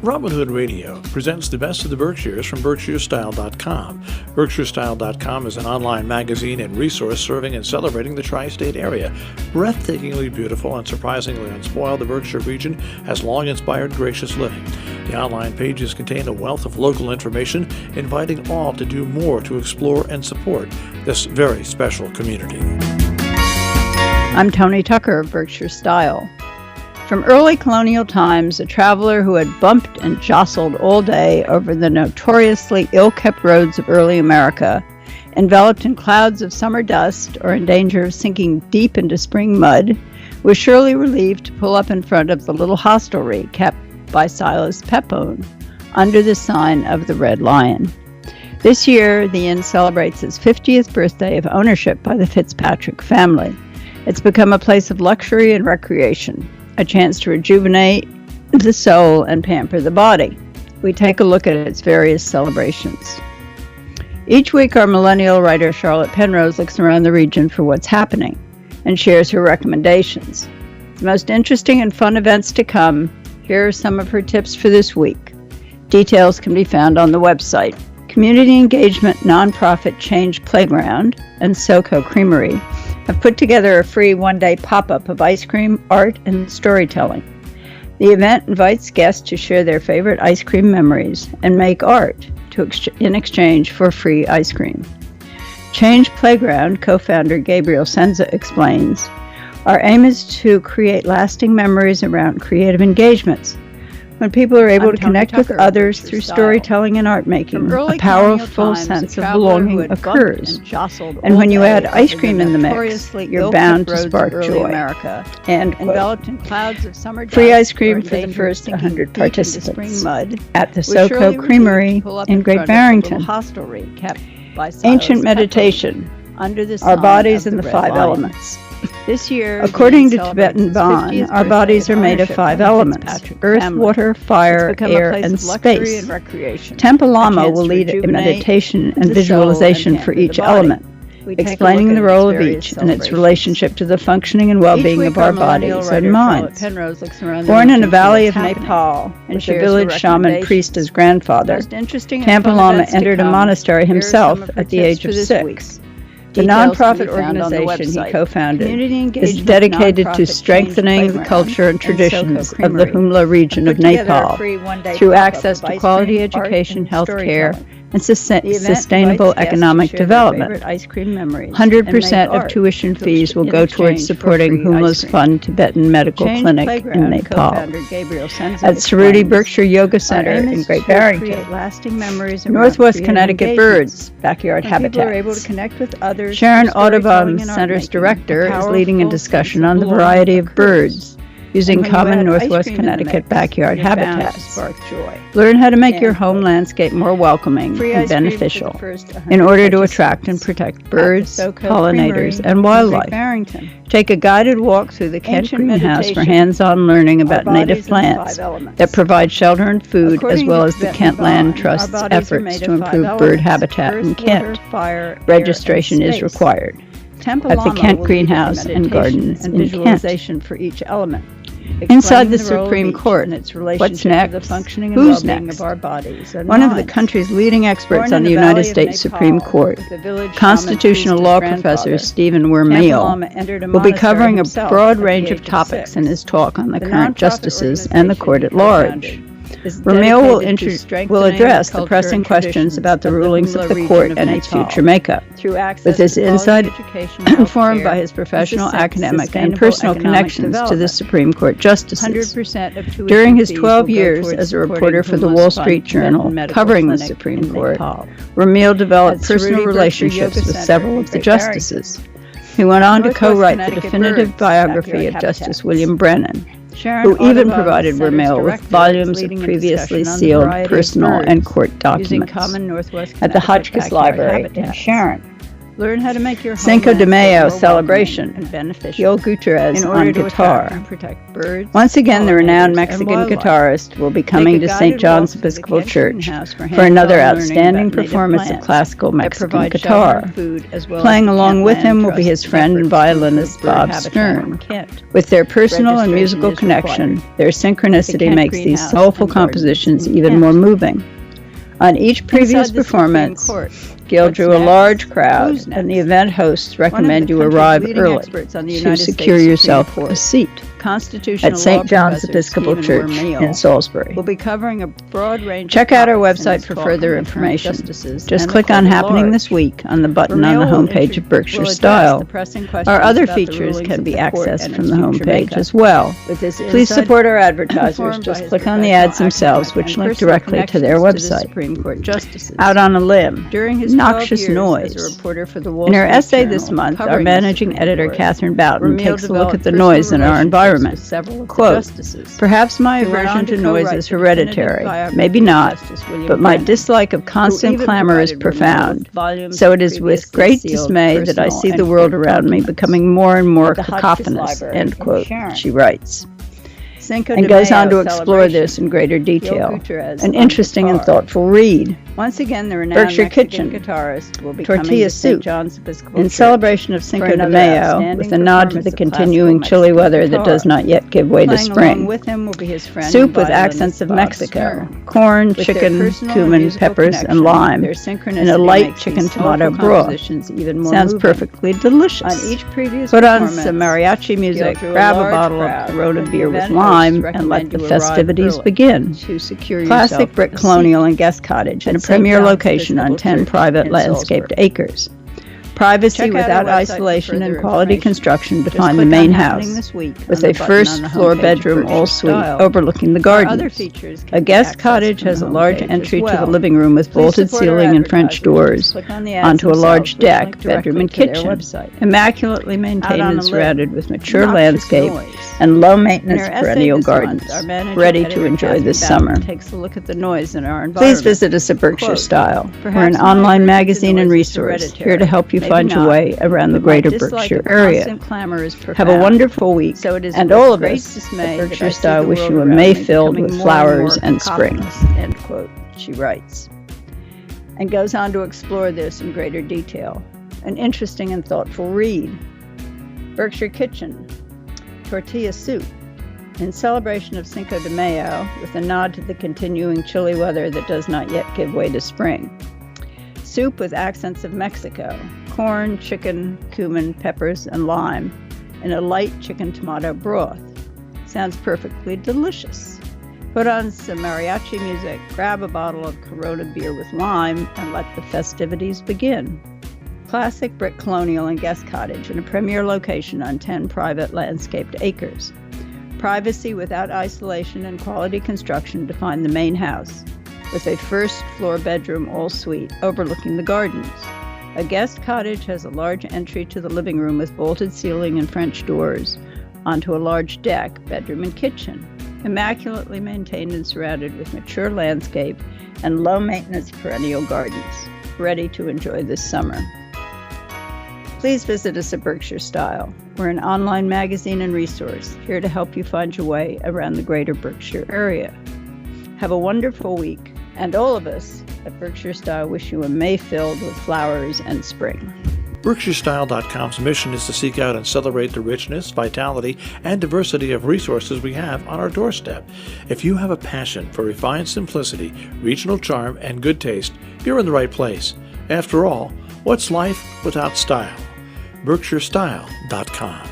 Robin Hood Radio presents the best of the Berkshires from BerkshireStyle.com. BerkshireStyle.com is an online magazine and resource serving and celebrating the tri-state area. Breathtakingly beautiful and surprisingly unspoiled, the Berkshire region has long inspired gracious living. The online pages contain a wealth of local information, inviting all to do more to explore and support this very special community. I'm Tony Tucker of Berkshire Style. From early colonial times, a traveler who had bumped and jostled all day over the notoriously ill-kept roads of early America, enveloped in clouds of summer dust or in danger of sinking deep into spring mud, was surely relieved to pull up in front of the little hostelry kept by Silas Pepone under the sign of the Red Lion. This year, the inn celebrates its 50th birthday of ownership by the Fitzpatrick family. It's become a place of luxury and recreation, a chance to rejuvenate the soul and pamper the body. We take a look at its various celebrations. Each week, our millennial writer Charlotte Penrose looks around the region for what's happening and shares her recommendations. The most interesting and fun events to come, here are some of her tips for this week. Details can be found on the website. Community engagement nonprofit Change Playground and SoCo Creamery have put together a free one-day pop-up of ice cream, art, and storytelling. The event invites guests to share their favorite ice cream memories and make art in exchange for free ice cream. Change Playground co-founder Gabriel Senza explains, "Our aim is to create lasting memories around creative engagements. When people are able to connect with others through storytelling and art making, a powerful sense of belonging occurs. And when you add ice cream in the mix, you're bound to spark joy." And free ice cream for the first 100 participants at the SoCo Creamery in Great Barrington. Ancient meditation, our bodies in the 5 elements. This year, according to Tibetan Bon, our bodies are made of 5 elements: earth, water, fire, air, and space. Temple Lama will lead a meditation and visualization for each element, explaining the role of each and its relationship to the functioning and well-being of our bodies and minds. Born in a valley of Nepal, with a village shaman priest as grandfather, Temple Lama entered a monastery himself at the age of 6. The nonprofit organization he co-founded is dedicated to strengthening the culture and traditions of the Humla region of Nepal through access to quality education, health care, and sustainable economic development. 100% of tuition fees will go towards supporting Humla's Fund Tibetan Medical Clinic in Nepal. At Cerruti Berkshire Yoga Center in Great Barrington, Northwest Connecticut Birds, Backyard Habitats. Sharon Audubon Center's director is leading a discussion on the variety of birds using common Northwest Connecticut backyard habitats. Learn how to make your home landscape more welcoming and beneficial in order to attract and protect birds, pollinators, and wildlife. Take a guided walk through the Kent Greenhouse for hands-on learning about native plants that provide shelter and food, as well as the Kent Land Trust's efforts to improve bird habitat in Kent. Registration is required at the Kent Greenhouse and Gardens in Kent. For each element. Inside the Supreme Court, what's next? Who's next? One of the country's leading experts on the United States Supreme Court, constitutional law professor Stephen Wermiel, will be covering a broad range of topics in his talk on the current justices and the court at large. Wermiel will address the pressing questions about the rulings of the court and its future makeup. With his insight informed by his professional, academic, and personal connections to the Supreme Court justices. During his 12 years as a reporter for the Wall Street Journal covering the Supreme Court, Wermiel developed personal relationships with several of the justices. He went on to co-write the definitive biography of Justice William Brennan, who even provided Wermiel with volumes of previously sealed personal and court documents at the Hotchkiss Library in Sharon. Learn how to make your Cinco de Mayo celebration. and beneficial Gil Gutierrez in order on to guitar. attract and protect birds. Once again, the renowned pollinators, Mexican and wildlife. guitarist will be coming to St. John's Episcopal Church for another outstanding performance of classical Mexican guitar. Playing along with him will be his friend and violinist Bob Stern. With their personal and musical connection, their synchronicity makes these soulful compositions even more moving. On each previous performance, Gil drew a large crowd, and the event hosts recommend you arrive early to secure yourself a seat at St. John's Episcopal Church in Salisbury. We'll be covering a broad range. Check out our website for further information. Just click on Happening This Week on the button on the homepage of Berkshire Style. Our other features can be accessed from the homepage as well. Please support our advertisers. Just click on the ads themselves, which link directly to their website. Out on a limb. During his Noxious noise. In her essay this month, our managing editor, Catherine Boughton, takes a look at the noise in our environment. Quote, "Perhaps my aversion to noise is hereditary, maybe not, but my dislike of constant clamor is profound. So it is with great dismay that I see the world around me becoming more and more cacophonous," end quote, she writes. And goes on to explore this in greater detail. An interesting and thoughtful read. Once again, the renowned Berkshire Mexican Kitchen, guitarist will be tortilla coming to St. soup, John's Episcopal in Church celebration of Cinco de another Mayo, outstanding with a nod to the performance of continuing classical chilly Mexican weather that guitar. does not yet give way to Playing along spring. with him will be his friend Soup and with violinist accents of Bob Mexico, Stern. corn, With their chicken, personal cumin, and musical peppers, and connection, lime, their and a synchronicity light makes chicken these tomato soulful broth. compositions even more Sounds moving. perfectly delicious. On each previous Put on performance, some mariachi music, drew a grab a large bottle crowd, of Corona and the beer with event lime, hosts and let recommend the you arrive festivities early begin. to secure Classic yourself brick a colonial seat and guest cottage in a at St. premier John's location on Episcopal 10 Church private in landscaped Salisbury. acres. Privacy Check out without our website for isolation and further quality information. construction Just define the click main on Happening house, This Week on with the a button on first the floor homepage of bedroom Berkshire all suite Style. overlooking the Our other gardens. features A can be guest accessed cottage from has the a large homepage entry as to the well. living room with Please vaulted support our ceiling and French advertisers. doors, Just click on the ads onto a themselves, large which deck, link bedroom and directly to their kitchen, website. immaculately maintained Out on and a limb. surrounded with mature Noxious landscape noise. and low In maintenance her essay perennial this gardens, month, our managing ready to editor, enjoy Catherine this Boughton, summer. takes a look at the noise in our Please environment. visit us at Berkshire Quote, Style. We're "Perhaps an my online aversion to magazine and noise is resource hereditary, here to help you maybe find your not, way around the but my greater dislike Berkshire of area. constant clamor is Have a profound. wonderful week, So it is and with all of great us dismay at that Berkshire I see Style the wish world you a around May me filled becoming with more and flowers more and spring. cacophonous, end quote, she writes. And goes on to explore this in greater detail. An interesting and thoughtful read. Berkshire Kitchen, tortilla soup, in celebration of Cinco de Mayo, with a nod to the continuing chilly weather that does not yet give way to spring. Soup with accents of Mexico, corn, chicken, cumin, peppers, and lime, in a light chicken tomato broth. Sounds perfectly delicious. Put on some mariachi music, grab a bottle of Corona beer with lime, and let the festivities begin. Classic brick colonial and guest cottage in a premier location on 10 private landscaped acres. Privacy without isolation and quality construction define the main house, with a first floor bedroom all suite overlooking the gardens. A guest cottage has a large entry to the living room with vaulted ceiling and French doors, onto a large deck, bedroom and kitchen, immaculately maintained and surrounded with mature landscape and low-maintenance perennial gardens, ready to enjoy this summer. Please visit us at Berkshire Style. We're an online magazine and resource here to help you find your way around the greater Berkshire area. Have a wonderful week, and all of us at Berkshire Style wish you a May filled with flowers and spring. BerkshireStyle.com's mission is to seek out and celebrate the richness, vitality, and diversity of resources we have on our doorstep. If you have a passion for refined simplicity, regional charm, and good taste, you're in the right place. After all, what's life without style? BerkshireStyle.com